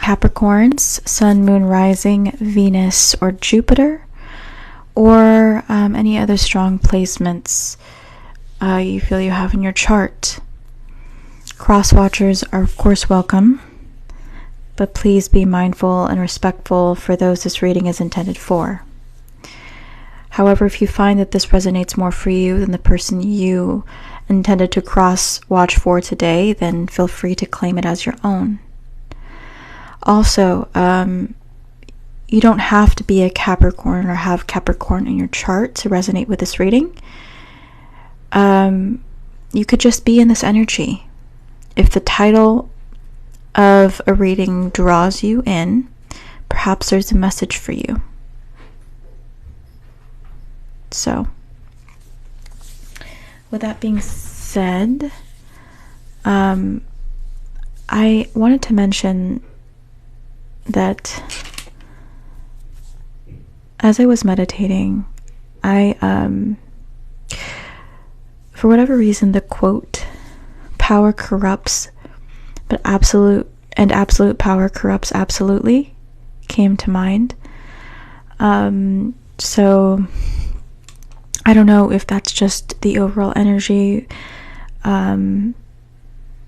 Capricorns, Sun, Moon, Rising, Venus, or Jupiter, or any other strong placements you feel you have in your chart. Cross watchers are of course welcome, but please be mindful and respectful for those this reading is intended for. However, if you find that this resonates more for you than the person you intended to cross watch for today, then feel free to claim it as your own. Also, you don't have to be a Capricorn or have Capricorn in your chart to resonate with this reading. You could just be in this energy. If the title of a reading draws you in, perhaps there's a message for you. So, with that being said, I wanted to mention that as I was meditating, for whatever reason, the quote, "Power corrupts, but absolute power corrupts absolutely," came to mind. So I don't know if that's just the overall energy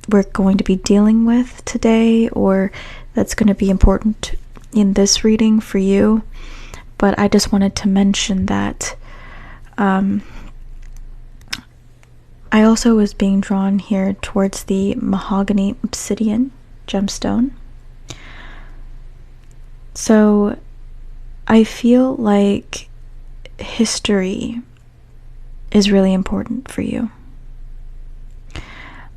we're going to be dealing with today, or that's going to be important in this reading for you. But I just wanted to mention that I also was being drawn here towards the mahogany obsidian gemstone. So I feel like history is really important for you.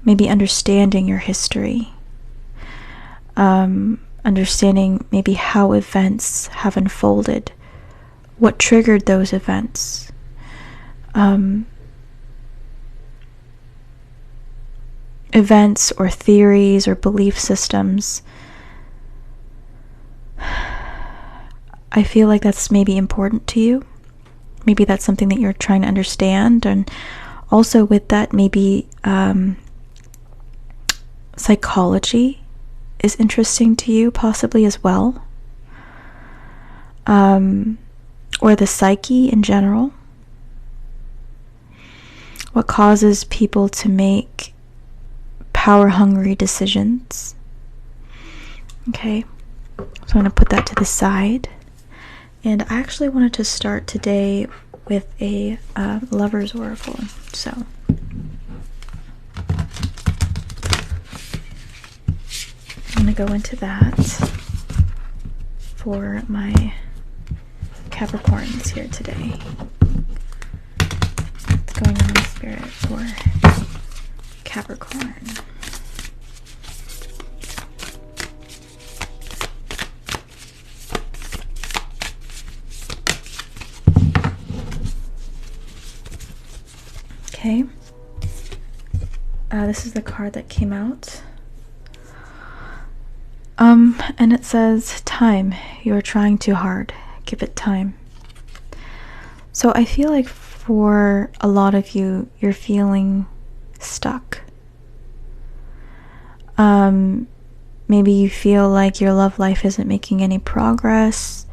Maybe understanding your history. Understanding maybe how events have unfolded. What triggered those events. Events or theories or belief systems. I feel like that's maybe important to you. Maybe that's something that you're trying to understand. And also with that, maybe psychology is interesting to you, possibly as well. Or the psyche in general. What causes people to make power-hungry decisions. Okay, so I'm going to put that to the side. And I actually wanted to start today with a lover's oracle. So I'm going to go into that for my Capricorns here today. What's going on in spirit for Capricorn? Okay, this is the card that came out. And it says, "Time, you're trying too hard. Give it time." So I feel like for a lot of you, you're feeling stuck. Maybe you feel like your love life isn't making any progress,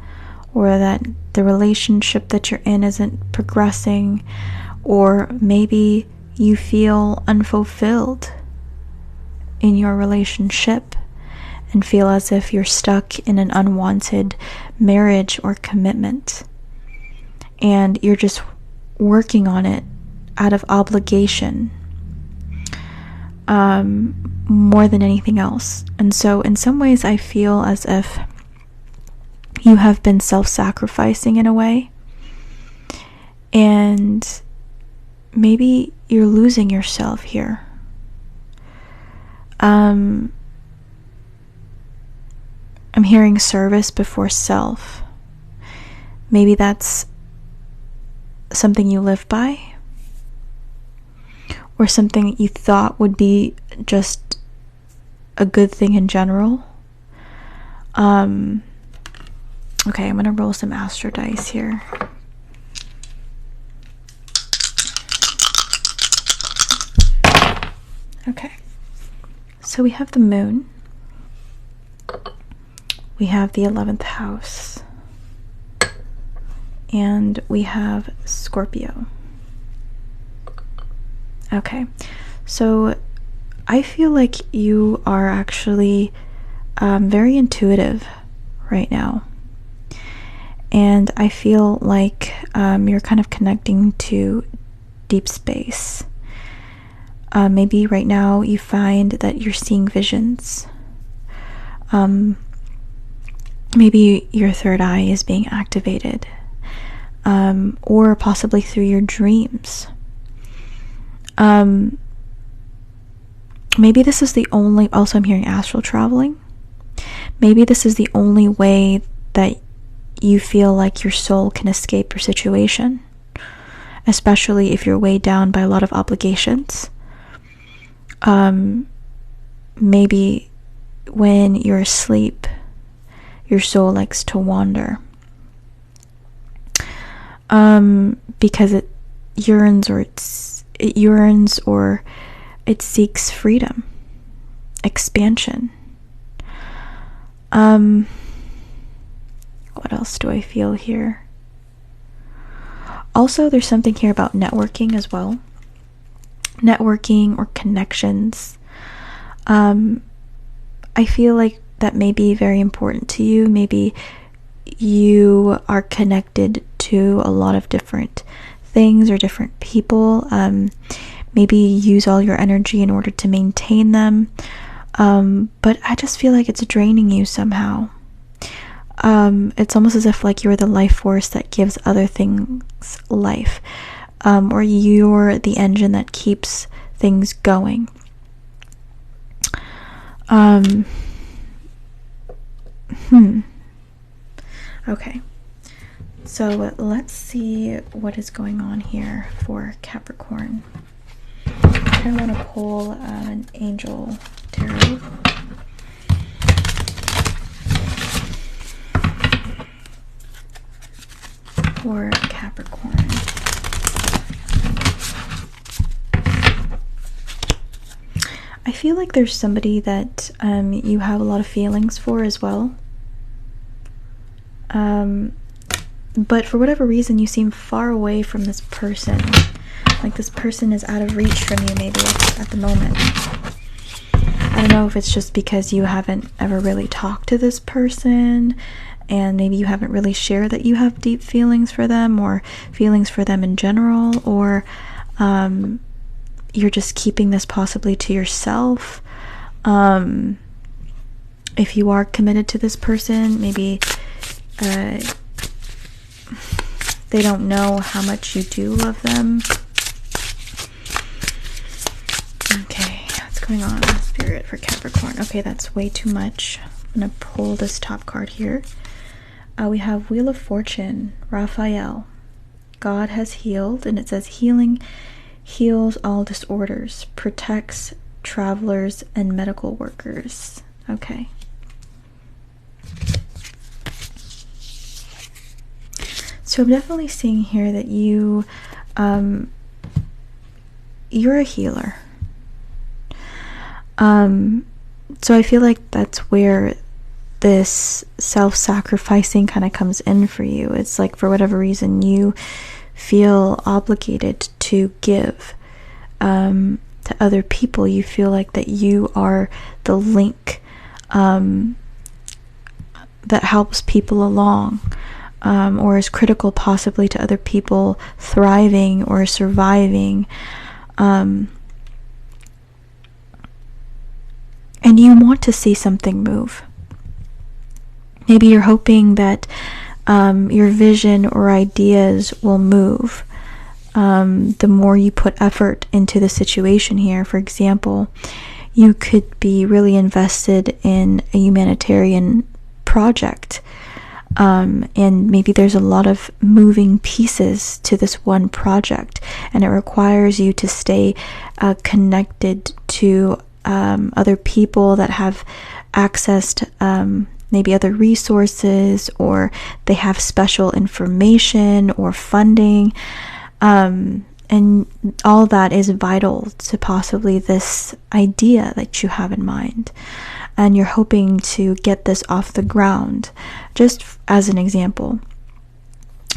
or that the relationship that you're in isn't progressing. Or maybe you feel unfulfilled in your relationship and feel as if you're stuck in an unwanted marriage or commitment. And you're just working on it out of obligation, more than anything else. And so in some ways I feel as if you have been self-sacrificing in a way. And maybe you're losing yourself here. I'm hearing service before self. Maybe that's something you live by, or something you thought would be just a good thing in general. Okay, I'm gonna roll some astro dice here. Okay, so we have the moon, We have the 11th house. And we have Scorpio. Okay, so I feel like you are actually very intuitive right now. And I feel like you're kind of connecting to deep space. Maybe right now you find that you're seeing visions. Maybe your third eye is being activated. Or possibly through your dreams. Maybe this is the only, also I'm hearing astral traveling. Maybe this is the only way that you feel like your soul can escape your situation, especially if you're weighed down by a lot of obligations. Maybe when you're asleep, your soul likes to wander. Because it yearns or it seeks freedom, expansion. What else do I feel here? Also, there's something here about networking as well. Networking or connections. I feel like that may be very important to you. Maybe you are connected to a lot of different things or different people. Maybe you use all your energy in order to maintain them. But I just feel like it's draining you somehow. It's almost as if like you're the life force that gives other things life. Or you're the engine that keeps things going. Okay, so let's see what is going on here for Capricorn. I want to pull an angel tarot. For Capricorn. I feel like there's somebody that you have a lot of feelings for as well. But for whatever reason, you seem far away from this person. Like this person is out of reach from you maybe at the moment. I don't know if it's just because you haven't ever really talked to this person, and maybe you haven't really shared that you have deep feelings for them or feelings for them in general, or you're just keeping this possibly to yourself. If you are committed to this person, maybe they don't know how much you do love them. Okay, what's going on in spirit for Capricorn? Okay, that's way too much. I'm going to pull this top card here. We have Wheel of Fortune, Raphael. God has healed, and it says healing heals all disorders, protects travelers and medical workers. Okay. So I'm definitely seeing here that you're a healer. So I feel like that's where this self-sacrificing kind of comes in for you. It's like for whatever reason you feel obligated to give to other people. You feel like that you are the link that helps people along. Or is critical possibly to other people thriving or surviving. And you want to see something move. Maybe you're hoping that your vision or ideas will move. The more you put effort into the situation here, for example, you could be really invested in a humanitarian project. And maybe there's a lot of moving pieces to this one project, and it requires you to stay connected to other people that have access to maybe other resources, or they have special information or funding, and all that is vital to possibly this idea that you have in mind. and you're hoping to get this off the ground, just as an example.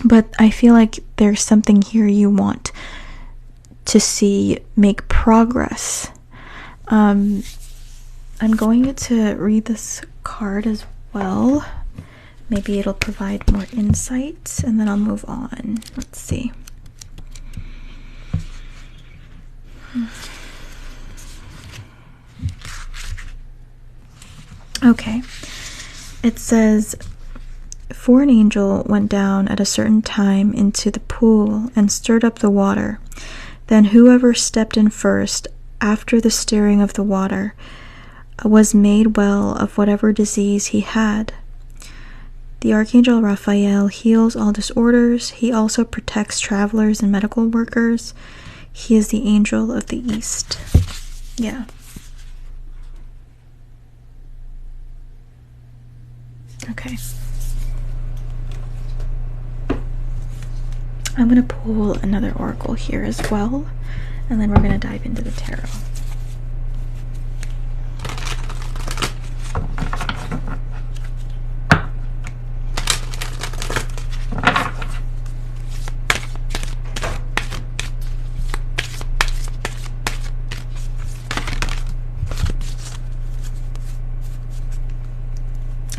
But I feel like there's something here you want to see make progress. I'm going to read this card as well. Maybe it'll provide more insight, and then I'll move on. Let's see. Okay. It says, "For an angel went down at a certain time into the pool and stirred up the water. Then whoever stepped in first, after the stirring of the water, was made well of whatever disease he had. The Archangel Raphael heals all disorders. He also protects travelers and medical workers. He is the angel of the East." Yeah. Okay. I'm going to pull another oracle here as well, and then we're going to dive into the tarot.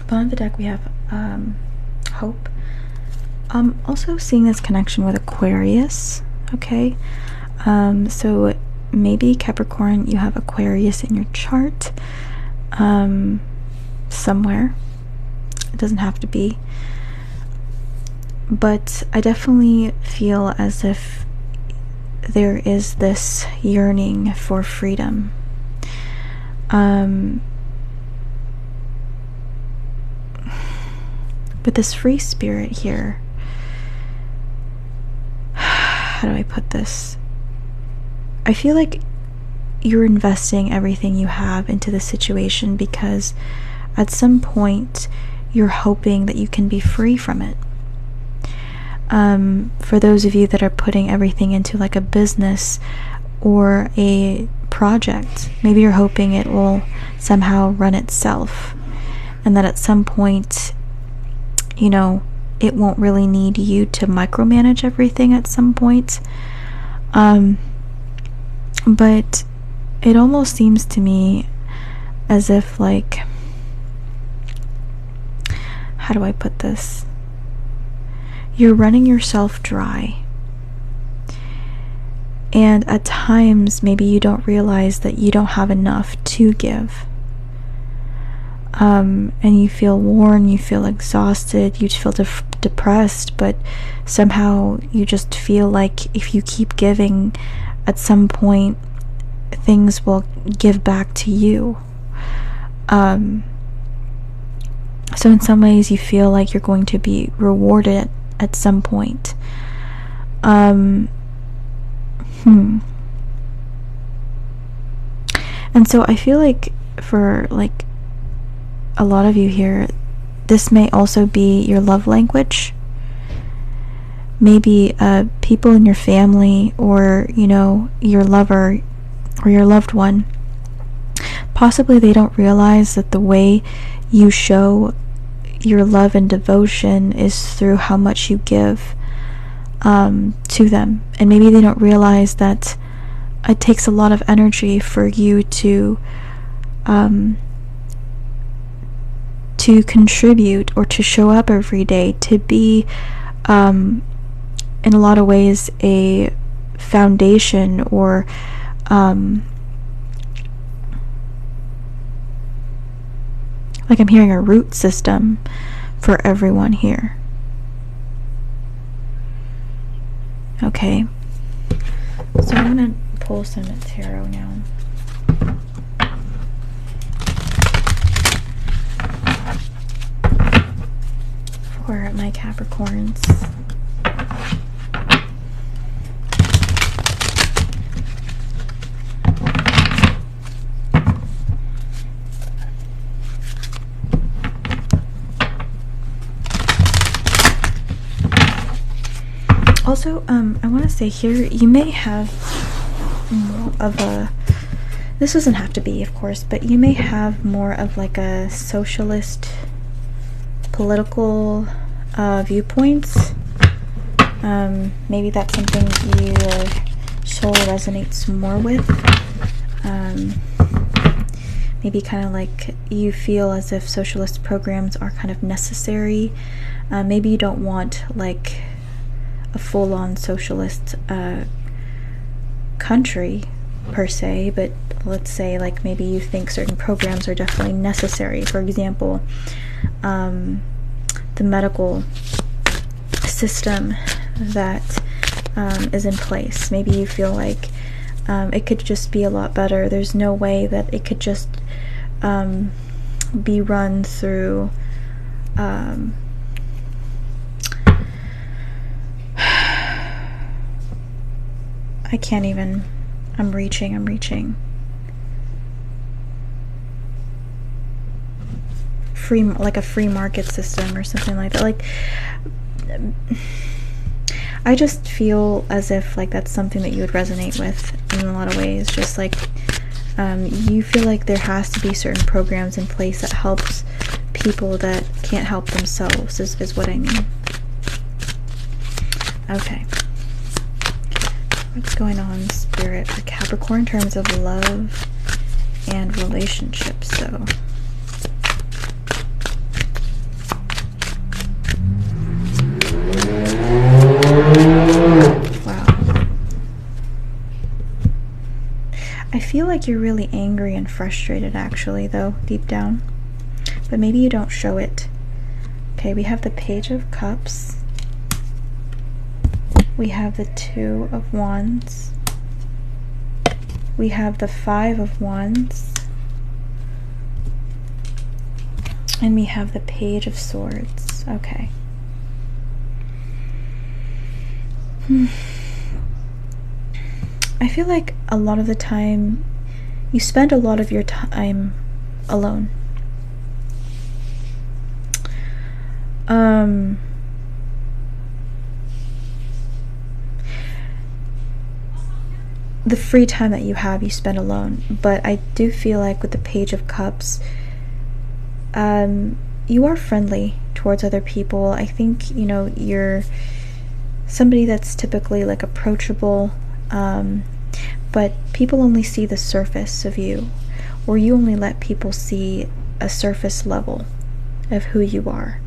Bottom of the deck we have Hope. I'm also seeing this connection with Aquarius. Okay, so maybe Capricorn, you have Aquarius in your chart somewhere. It doesn't have to be, but I definitely feel as if there is this yearning for freedom. But this free spirit here, how do I put this? I feel like you're investing everything you have into the situation because at some point you're hoping that you can be free from it. For those of you that are putting everything into like a business or a project, maybe you're hoping it will somehow run itself, and that at some point, you know, it won't really need you to micromanage everything at some point. But it almost seems to me as if, like, how do I put this? You're running yourself dry. And at times, maybe you don't realize that you don't have enough to give. And you feel worn, you feel exhausted, you feel depressed, but somehow you just feel like if you keep giving, at some point things will give back to you. So in some ways you feel like you're going to be rewarded at some point. And so I feel like for like a lot of you here, this may also be your love language. Maybe people in your family, or you know, your lover or your loved one, possibly they don't realize that the way you show your love and devotion is through how much you give to them. And maybe they don't realize that it takes a lot of energy for you to contribute or to show up every day, to be in a lot of ways a foundation, or like I'm hearing a root system for everyone here. Okay, so I'm gonna pull some tarot now. For my Capricorns. Also, I want to say here, you may have more of a this doesn't have to be, of course, but you may have more of like a socialist political viewpoints. Maybe that's something your soul resonates more with. Maybe kind of like you feel as if socialist programs are kind of necessary. Maybe you don't want like a full-on socialist country per se, but let's say like maybe you think certain programs are definitely necessary. For example, the medical system that is in place. Maybe you feel like it could just be a lot better. There's no way that it could just be run through I can't even. I'm reaching. Like a free market system or something like that. Like, I just feel as if like that's something that you would resonate with in a lot of ways. Just like you feel like there has to be certain programs in place that helps people that can't help themselves is what I mean. Okay. What's going on, Spirit, for Capricorn in terms of love and relationships, though? Wow. I feel like you're really angry and frustrated, actually, though, deep down. But maybe you don't show it. Okay, we have the Page of Cups. We have the Two of Wands. We have the Five of Wands. And we have the Page of Swords. Okay. I feel like a lot of the time you spend a lot of your time alone. The free time that you have, you spend alone. But I do feel like with the Page of Cups, you are friendly towards other people. I think, you know, you're somebody that's typically like approachable, but people only see the surface of you, or you only let people see a surface level of who you are.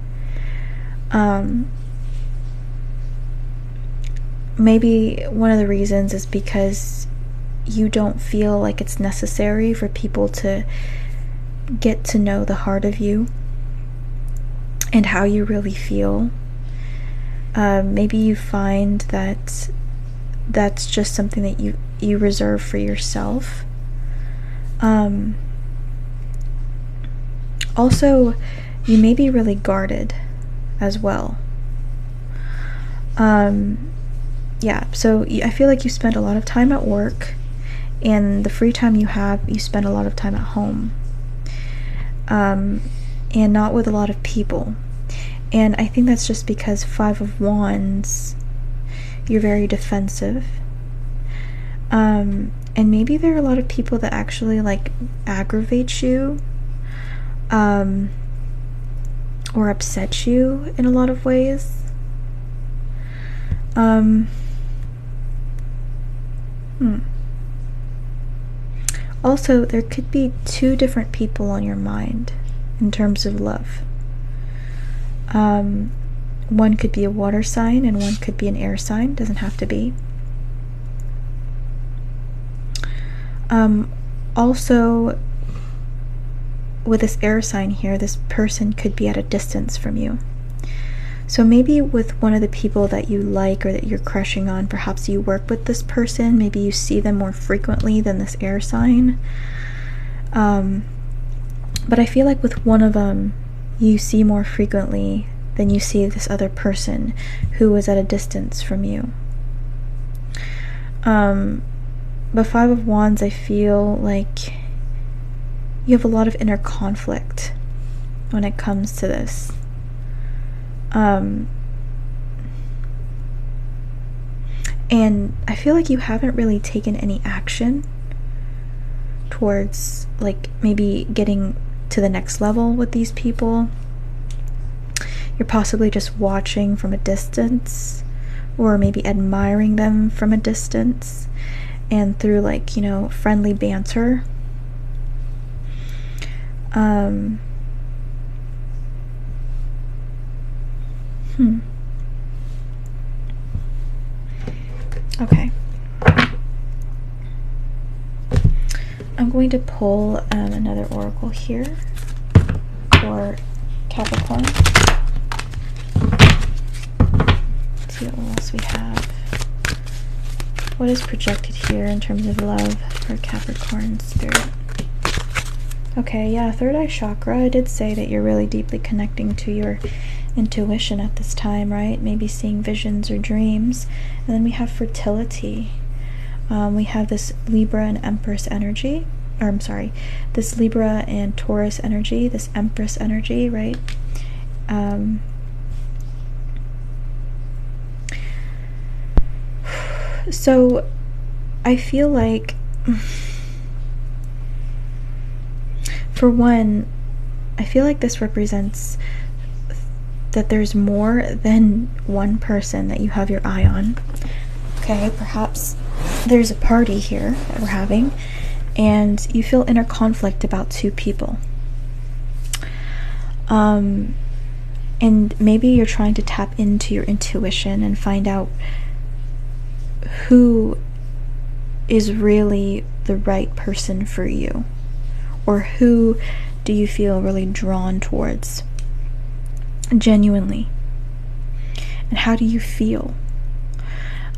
Maybe one of the reasons is because you don't feel like it's necessary for people to get to know the heart of you and how you really feel. Maybe you find that that's just something that you reserve for yourself. Also, you may be really guarded as well. Yeah, so I feel like you spend a lot of time at work, and the free time you have, you spend a lot of time at home, and not with a lot of people. And I think that's just because Five of Wands, you're very defensive. And maybe there are a lot of people that actually like aggravate you, or upset you in a lot of ways. Also, there could be two different people on your mind in terms of love. One could be a water sign and one could be an air sign. Doesn't have to be. Also, with this air sign here, this person could be at a distance from you. So maybe with one of the people that you like or that you're crushing on, perhaps you work with this person, maybe you see them more frequently than this air sign. But I feel like with one of them, you see more frequently than you see this other person who is at a distance from you. But Five of Wands, I feel like you have a lot of inner conflict when it comes to this. And I feel like you haven't really taken any action towards like maybe getting to the next level with these people. You're possibly just watching from a distance, or maybe admiring them from a distance, and through like, you know, friendly banter. Okay. I'm going to pull another oracle here for Capricorn. Let's see what else we have. What is projected here in terms of love for Capricorn spirit? Okay, yeah, third eye chakra. I did say that you're really deeply connecting to your intuition at this time, right? Maybe seeing visions or dreams. And then we have fertility. We have this Libra and Empress energy, or I'm sorry, this Libra and Taurus energy, this Empress energy, right? So I feel like, for one, I feel like this represents that there's more than one person that you have your eye on. Okay, perhaps there's a party here that we're having, and you feel inner conflict about two people. And maybe you're trying to tap into your intuition and find out who is really the right person for you, or who do you feel really drawn towards genuinely, and how do you feel?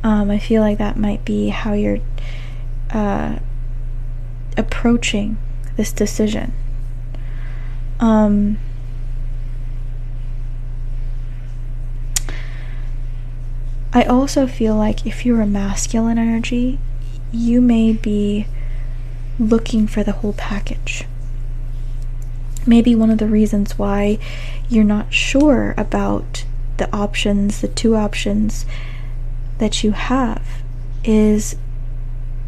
I feel like that might be how you're approaching this decision. I also feel like if you're a masculine energy, you may be looking for the whole package. Maybe one of the reasons why you're not sure about the options, the two options that you have, is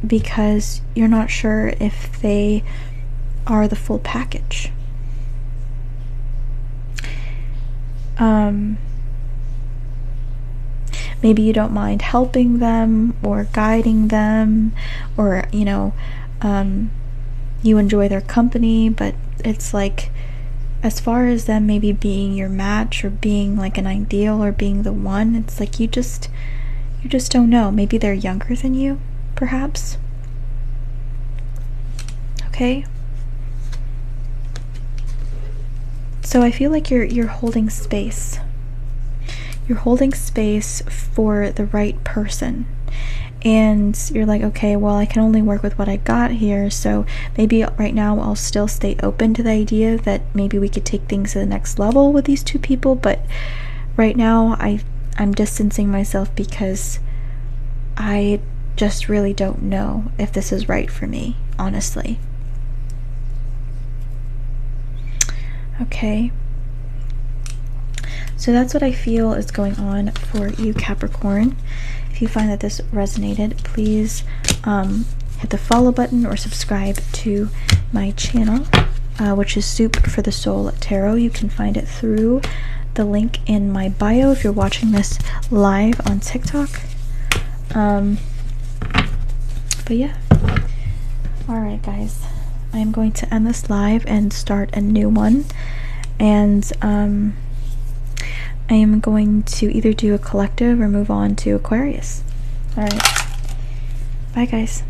because you're not sure if they are the full package. Maybe you don't mind helping them or guiding them, or you enjoy their company, but it's like, as far as them maybe being your match or being like an ideal or being the one, it's like you just don't know. Maybe they're younger than you, perhaps. Okay? So I feel like you're holding space. You're holding space for the right person. And you're like, okay, well, I can only work with what I got here, so maybe right now I'll still stay open to the idea that maybe we could take things to the next level with these two people, but right now I'm distancing myself because I just really don't know if this is right for me, honestly. Okay. So that's what I feel is going on for you, Capricorn. If you find that this resonated, please hit the follow button or subscribe to my channel, which is Soup for the Soul Tarot. You can find it through the link in my bio if you're watching this live on TikTok. But yeah. Alright, guys. I'm going to end this live and start a new one. And I am going to either do a collective or move on to Aquarius. Alright. Bye, guys.